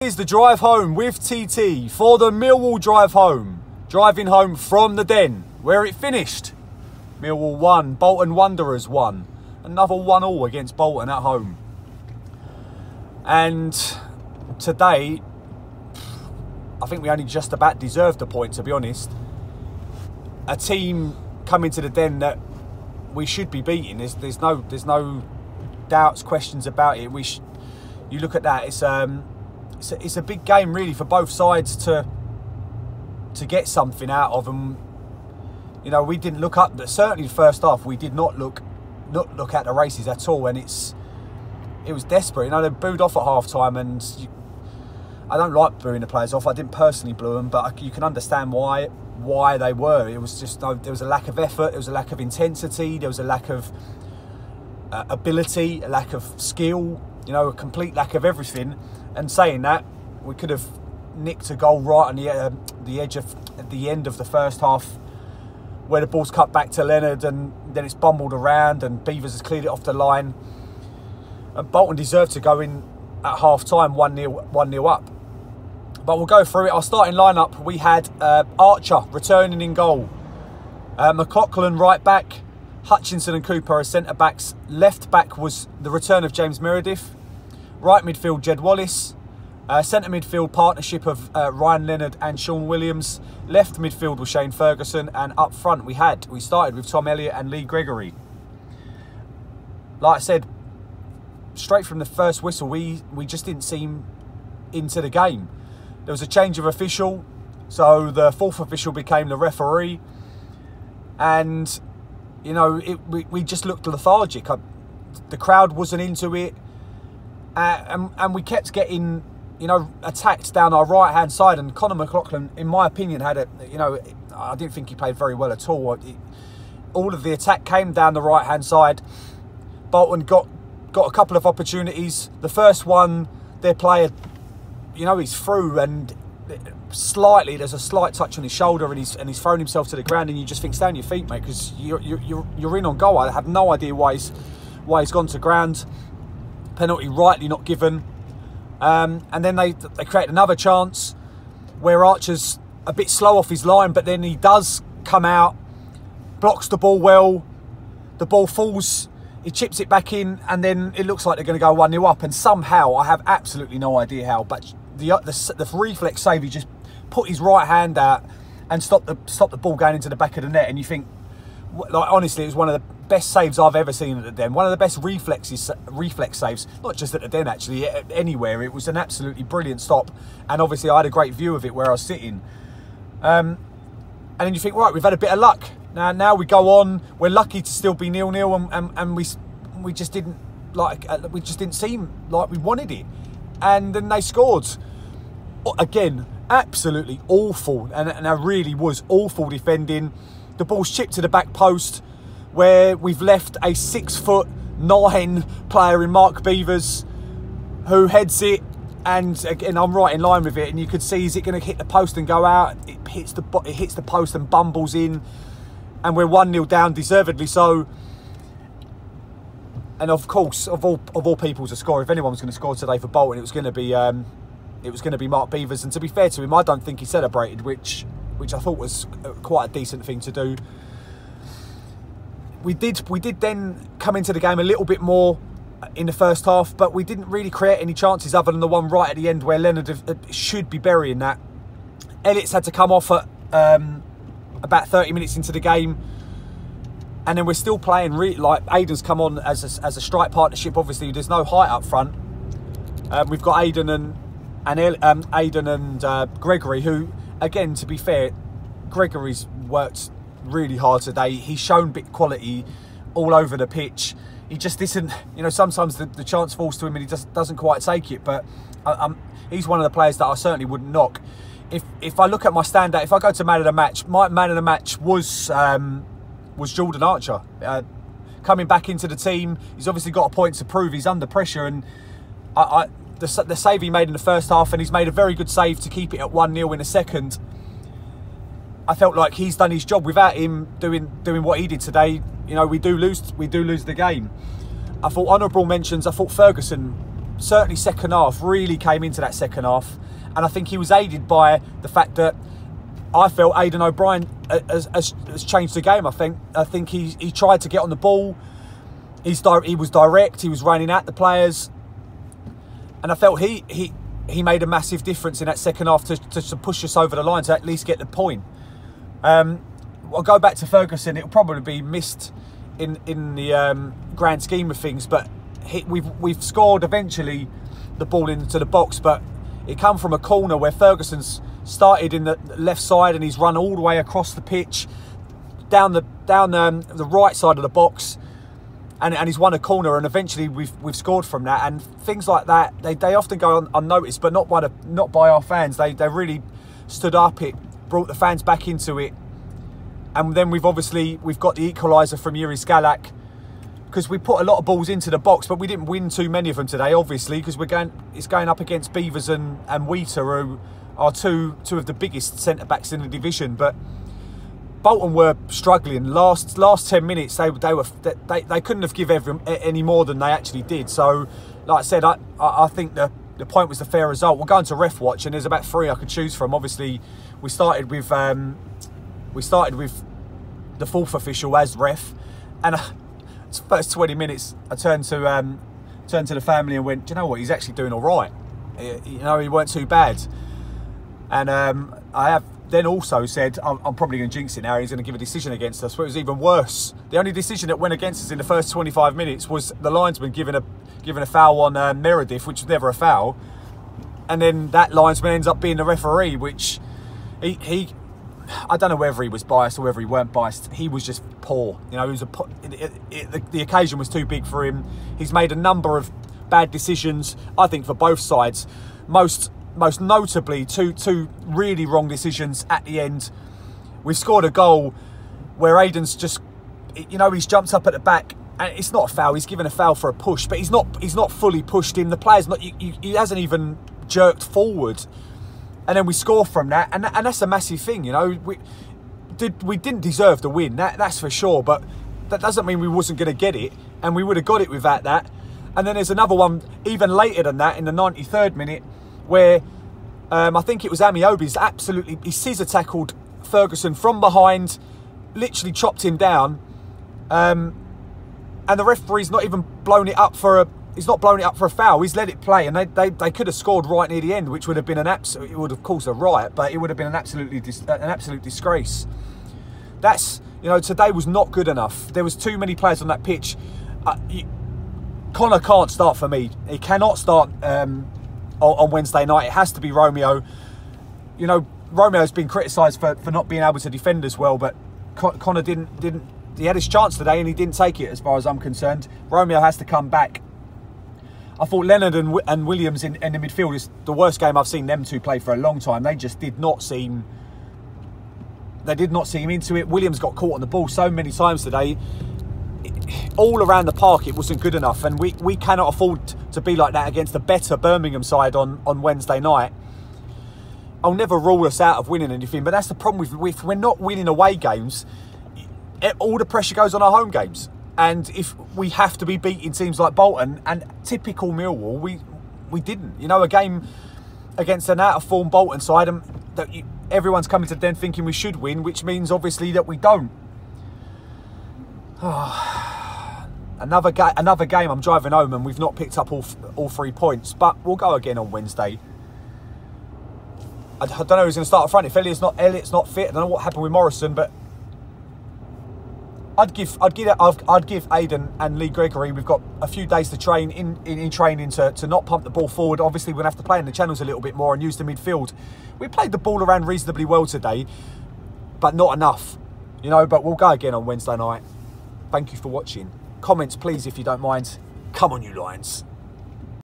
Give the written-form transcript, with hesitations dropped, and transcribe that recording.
Here's the drive home with TT for the Millwall drive home. Driving home from the Den, where it finished. Millwall 1, Bolton Wanderers 1. Another 1-1 against Bolton at home. And today, I think we only just about deserved the point, to be honest. A team coming to the Den that we should be beating. There's no doubts, questions about it. You look at that. It's a big game really for both sides to get something out of them. You know, we didn't look up. Certainly the first half, we did not look at the races at all, and it was desperate. You know, they booed off at half time, and I don't like booing the players off. I didn't personally boo them, but you can understand why they were. It was just there was a lack of effort, there was a lack of intensity, there was a lack of ability, a lack of skill. You know, a complete lack of everything. And saying that, we could have nicked a goal right on the edge of the end of the first half, where the ball's cut back to Leonard and then it's bumbled around and Beavers has cleared it off the line. And Bolton deserved to go in at half time 1-0 up. But we'll go through it. Our starting lineup, we had Archer returning in goal, McLaughlin right back, Hutchinson and Cooper as centre backs. Left back was the return of James Meredith. Right midfield, Jed Wallace. Centre midfield partnership of Ryan Leonard and Sean Williams. Left midfield was Shane Ferguson, and up front we started with Tom Elliott and Lee Gregory. Like I said, straight from the first whistle, we just didn't seem into the game. There was a change of official, so the fourth official became the referee, and you know we just looked lethargic. The crowd wasn't into it, and we kept getting, you know, attacked down our right hand side. And Conor McLaughlin, in my opinion, had a, you know, I didn't think he played very well at all. All of the attack came down the right hand side. Bolton got a couple of opportunities. The first one, their player, you know, he's through and there's a slight touch on his shoulder, and he's thrown himself to the ground, and you just think, stay on your feet, mate, because you're in on goal. I have no idea why he's gone to ground. Penalty rightly not given. And then they create another chance where Archer's a bit slow off his line, but then he does come out, blocks the ball well, the ball falls, he chips it back in, and then it looks like they're going to go 1-0 up. And somehow, I have absolutely no idea how, but the reflex save, he just put his right hand out and stop the ball going into the back of the net. And you think, like, honestly, it was one of the best saves I've ever seen at the Den. One of the best reflex saves, not just at the Den, actually, anywhere. It was an absolutely brilliant stop, and obviously I had a great view of it where I was sitting. And then you think, right, we've had a bit of luck. Now we go on. We're lucky to still be 0-0, and we just didn't seem like we wanted it. And then they scored again. Absolutely awful, and it really was awful defending. The ball's chipped to the back post, where we've left a 6'9" player in Mark Beavers, who heads it, and again I'm right in line with it, and you could see, is it going to hit the post and go out? It hits the post and bumbles in, and we're 1-0 down, deservedly so. And of course, of all people to score, if anyone was going to score today for Bolton, it was going to be Mark Beavers. And to be fair to him, I don't think he celebrated, which I thought was quite a decent thing to do. We did then come into the game a little bit more in the first half, but we didn't really create any chances other than the one right at the end where Leonard should be burying that. Elliott's had to come off at about 30 minutes into the game, and then we're still playing like Aiden's come on as a strike partnership. Obviously, there's no height up front. We've got Aiden and Gregory, who, again, to be fair, Gregory's worked really hard today. He's shown bit quality all over the pitch. He just isn't, you know, sometimes the chance falls to him and he just doesn't quite take it. But he's one of the players that I certainly wouldn't knock. If I look at my standout, if I go to man of the match, my man of the match was Jordan Archer. Coming back into the team, he's obviously got a point to prove. He's under pressure, and the save he made in the first half, and he's made a very good save to keep it at 1-0 in the second. I felt like he's done his job. Without him doing what he did today, you know, we do lose the game. I thought honourable mentions. I thought Ferguson certainly second half, really came into that second half. And I think he was aided by the fact that I felt Aidan O'Brien has changed the game. I think he tried to get on the ball. He was direct. He was running at the players. And I felt he made a massive difference in that second half to push us over the line to at least get the point. I'll go back to Ferguson. It'll probably be missed in the grand scheme of things, but we've scored eventually the ball into the box, but it come from a corner where Ferguson's started in the left side and he's run all the way across the pitch down the right side of the box, and he's won a corner, and eventually we've scored from that. And things like that, they often go unnoticed, but not by our fans. They really stood up. It brought the fans back into it. And then we've got the equaliser from Yuri Skalak, because we put a lot of balls into the box, but we didn't win too many of them today, obviously, because it's going up against Beavers and Wheater, who are two of the biggest centre-backs in the division. But Bolton were struggling. Last 10 minutes, they couldn't have given any more than they actually did. So, like I said, I think the point was the fair result. We'll go into ref watch, and there's about 3 I could choose from. Obviously, we started with the 4th official as ref, and first 20 minutes, I turned to the family and went, do you know what? He's actually doing all right. He weren't too bad. And I have then also said, I'm probably going to jinx it now. He's going to give a decision against us. But it was even worse. The only decision that went against us in the first 25 minutes was the linesman giving a foul on Meredith, which was never a foul. And then that linesman ends up being the referee, which I don't know whether he was biased or whether he weren't biased. He was just poor. He was the occasion was too big for him. He's made a number of bad decisions, I think, for both sides. Most notably, two really wrong decisions at the end. We've scored a goal where Aidan's just, he's jumped up at the back, and it's not a foul. He's given a foul for a push, but he's not fully pushed him. The player's not. He hasn't even jerked forward. And then we score from that, and that's a massive thing, We didn't deserve the win, that's for sure, but that doesn't mean we wasn't going to get it, and we would have got it without that. And then there's another one even later than that, in the 93rd minute, where I think it was Amiobi's he scissor tackled Ferguson from behind, literally chopped him down, and the referee's not even blown it up for a. He's not blown it up for a foul. He's let it play, and they could have scored right near the end, which would have been it would have caused a riot, but it would have been an absolute disgrace. That's, today was not good enough. There was too many players on that pitch. Connor can't start for me. He cannot start on Wednesday night. It has to be Romeo. Romeo's been criticised for not being able to defend as well, but Connor didn't. He had his chance today and he didn't take it, as far as I'm concerned. Romeo has to come back. I thought Leonard and Williams in the midfield is the worst game I've seen them two play for a long time. They just did not seem into it. Williams got caught on the ball so many times today. All around the park, it wasn't good enough, and we cannot afford to be like that against a better Birmingham side on Wednesday night. I'll never rule us out of winning anything, but that's the problem with we're not winning away games. All the pressure goes on our home games. And if we have to be beating teams like Bolton, and typical Millwall, we didn't. A game against an out-of-form Bolton side, and everyone's coming to Den thinking we should win, which means obviously that we don't. Another game. I'm driving home and we've not picked up all 3 points, but we'll go again on Wednesday. I don't know who's going to start up front. If Elliott's not fit, I don't know what happened with Morrison, but I'd give Aidan and Lee Gregory. We've got a few days to train in training to not pump the ball forward. Obviously, we're going to have to play in the channels a little bit more and use the midfield. We played the ball around reasonably well today, but not enough, But we'll go again on Wednesday night. Thank you for watching. Comments, please, if you don't mind. Come on, you Lions.